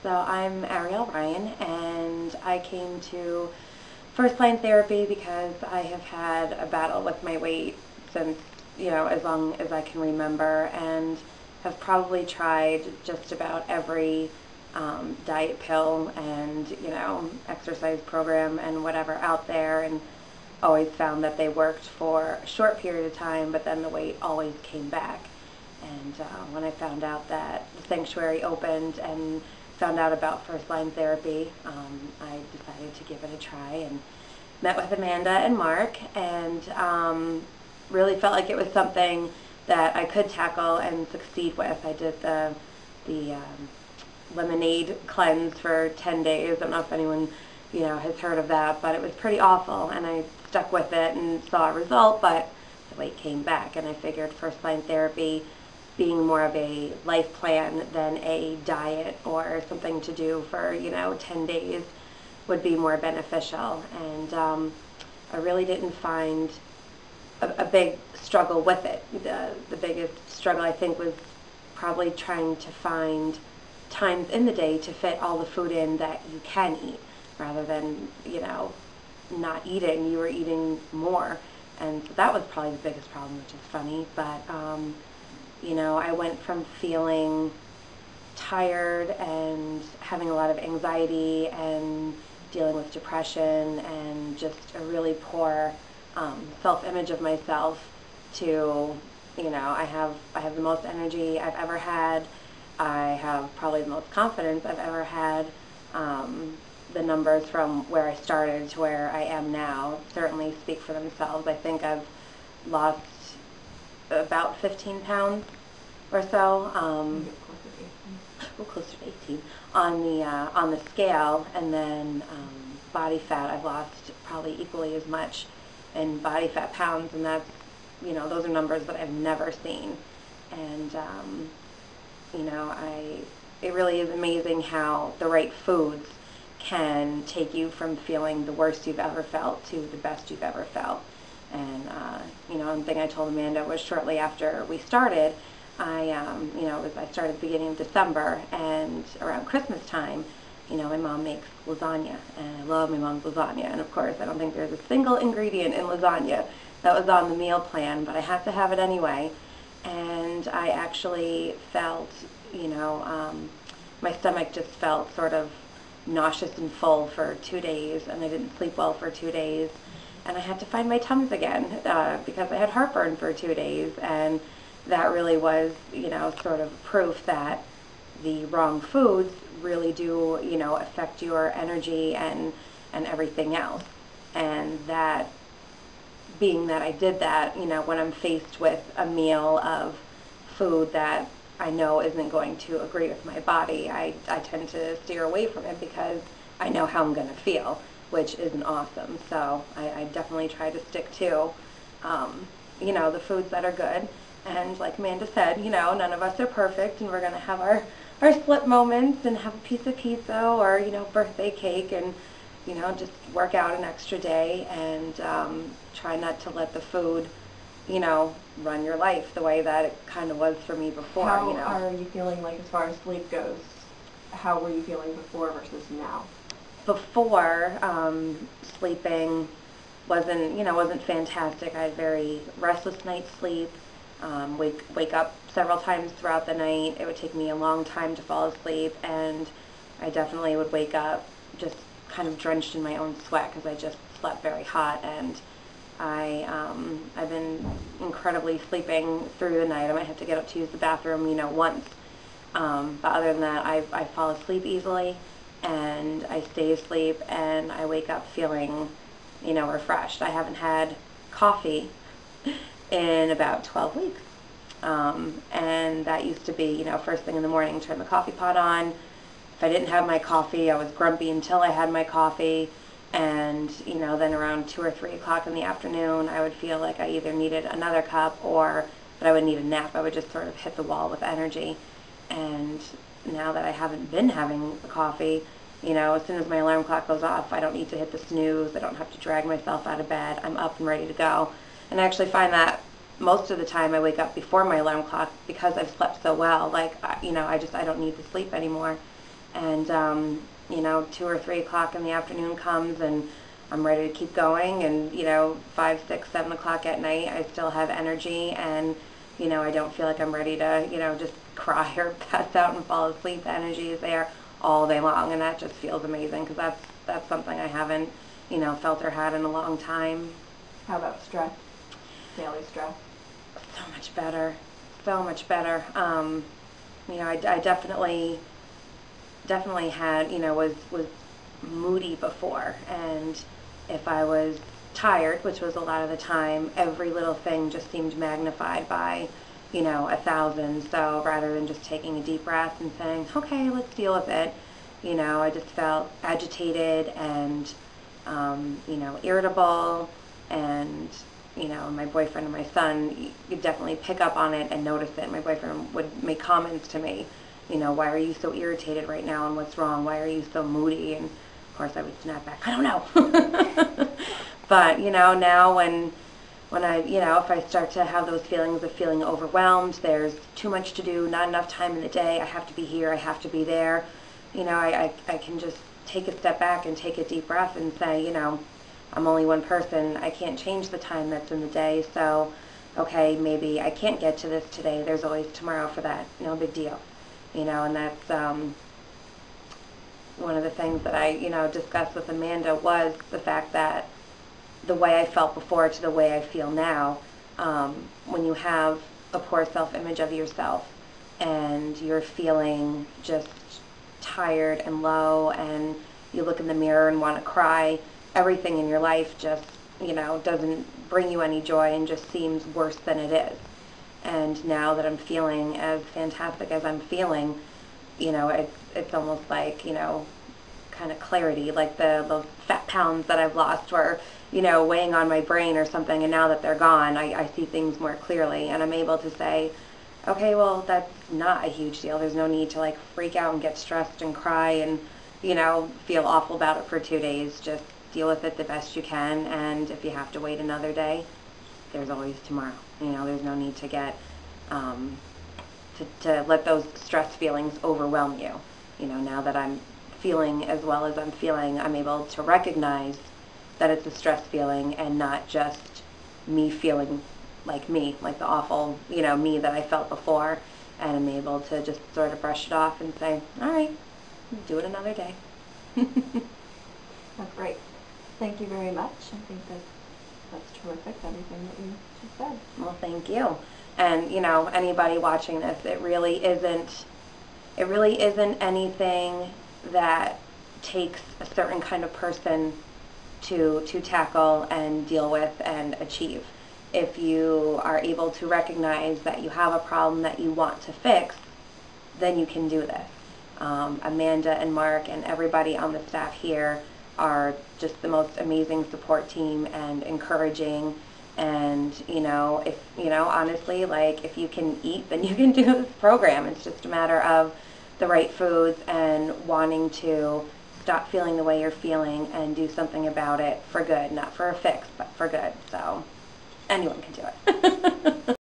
So I'm Ariel Ryan, and I came to FirstLine Therapy because I have had a battle with my weight since, as long as I can remember, and have probably tried just about every diet pill and, exercise program and whatever out there, and always found that they worked for a short period of time, but then the weight always came back. And when I found out that the sanctuary opened and found out about FirstLine Therapy, I decided to give it a try and met with Amanda and Mark, and really felt like it was something that I could tackle and succeed with. I did the lemonade cleanse for 10 days. I don't know if anyone has heard of that, but it was pretty awful, and I stuck with it and saw a result, but the weight came back, and I figured FirstLine Therapy, being more of a life plan than a diet or something to do for 10 days, would be more beneficial. And I really didn't find a big struggle with it. The biggest struggle, I think, was probably trying to find times in the day to fit all the food in that you can eat, rather than not eating. You were eating more, and so that was probably the biggest problem, which is funny. But I went from feeling tired and having a lot of anxiety and dealing with depression and just a really poor self-image of myself to, I have the most energy I've ever had. I have probably the most confidence I've ever had. The numbers from where I started to where I am now certainly speak for themselves. I think I've lost about 15 pounds or so, closer to 18 on the scale, and then body fat, I've lost probably equally as much in body fat pounds, and that's, those are numbers that I've never seen. And it really is amazing how the right foods can take you from feeling the worst you've ever felt to the best you've ever felt. And one thing I told Amanda was shortly after we started, I started at the beginning of December, and around Christmas time, my mom makes lasagna, and I love my mom's lasagna. And of course, I don't think there's a single ingredient in lasagna that was on the meal plan, but I had to have it anyway. And I actually felt, my stomach just felt sort of nauseous and full for 2 days, and I didn't sleep well for 2 days. And I had to find my Tums again because I had heartburn for 2 days, and that really was, sort of proof that the wrong foods really do, affect your energy and everything else. And that, being that I did that, when I'm faced with a meal of food that I know isn't going to agree with my body, I tend to steer away from it because I know how I'm going to feel, which isn't awesome. So I definitely try to stick to, the foods that are good. And like Amanda said, none of us are perfect, and we're going to have our slip moments and have a piece of pizza or, birthday cake, and, just work out an extra day and try not to let the food, run your life the way that it kind of was for me before. How are you feeling, like, as far as sleep goes? How were you feeling before versus now? Before, sleeping wasn't fantastic. I had very restless night's sleep. Wake up several times throughout the night. It would take me a long time to fall asleep, and I definitely would wake up just kind of drenched in my own sweat because I just slept very hot. And I've been incredibly sleeping through the night. I might have to get up to use the bathroom, once. But other than that, I fall asleep easily, and I stay asleep, and I wake up feeling, refreshed. I haven't had coffee in about 12 weeks. And that used to be, first thing in the morning, turn the coffee pot on. If I didn't have my coffee, I was grumpy until I had my coffee. And, then around 2 or 3 o'clock in the afternoon, I would feel like I either needed another cup or that I would need a nap. I would just sort of hit the wall with energy. And now that I haven't been having the coffee, as soon as my alarm clock goes off, I don't need to hit the snooze. I don't have to drag myself out of bed. I'm up and ready to go. And I actually find that most of the time I wake up before my alarm clock because I've slept so well. Like, I don't need to sleep anymore. And, 2 or 3 o'clock in the afternoon comes and I'm ready to keep going, and, 5, 6, 7 o'clock at night, I still have energy, and, I don't feel like I'm ready to, just cry or pass out and fall asleep. The energy is there all day long, and that just feels amazing, because that's something I haven't, felt or had in a long time. How about stress? Daily stress? So much better. So much better. I definitely had, was moody before, and if I was tired, which was a lot of the time, every little thing just seemed magnified by, 1,000. So rather than just taking a deep breath and saying, okay, let's deal with it, I just felt agitated and, irritable, and, my boyfriend and my son, you definitely pick up on it and notice it. My boyfriend would make comments to me, why are you so irritated right now, and what's wrong? Why are you so moody? And of course I would snap back, I don't know. But, now when I, if I start to have those feelings of feeling overwhelmed, there's too much to do, not enough time in the day, I have to be here, I have to be there, I can just take a step back and take a deep breath and say, I'm only one person, I can't change the time that's in the day, so, okay, maybe I can't get to this today, there's always tomorrow for that, no big deal, and that's, one of the things that I, discussed with Amanda was the fact that the way I felt before to the way I feel now, when you have a poor self-image of yourself and you're feeling just tired and low, and you look in the mirror and want to cry, everything in your life just, doesn't bring you any joy and just seems worse than it is. And now that I'm feeling as fantastic as I'm feeling, it's almost like, kind of clarity, like the fat pounds that I've lost were, weighing on my brain or something, and now that they're gone, I see things more clearly, and I'm able to say, okay, well, that's not a huge deal. There's no need to, like, freak out and get stressed and cry and, feel awful about it for 2 days. Just deal with it the best you can, and if you have to wait another day, there's always tomorrow. There's no need to get, to let those stress feelings overwhelm you. Now that I'm feeling as well as I'm feeling, I'm able to recognize that it's a stress feeling and not just me feeling like me, like the awful, me that I felt before, and I'm able to just sort of brush it off and say, all right, do it another day. That's great. Thank you very much. I think that's terrific, everything that you just said. Well, thank you. And, anybody watching this, it really isn't anything that takes a certain kind of person to tackle and deal with and achieve. If you are able to recognize that you have a problem that you want to fix, then you can do this. Amanda and Mark and everybody on the staff here are just the most amazing support team and encouraging. And, if, honestly, like, if you can eat, then you can do this program. It's just a matter of the right foods and wanting to stop feeling the way you're feeling and do something about it for good, not for a fix, but for good. So anyone can do it.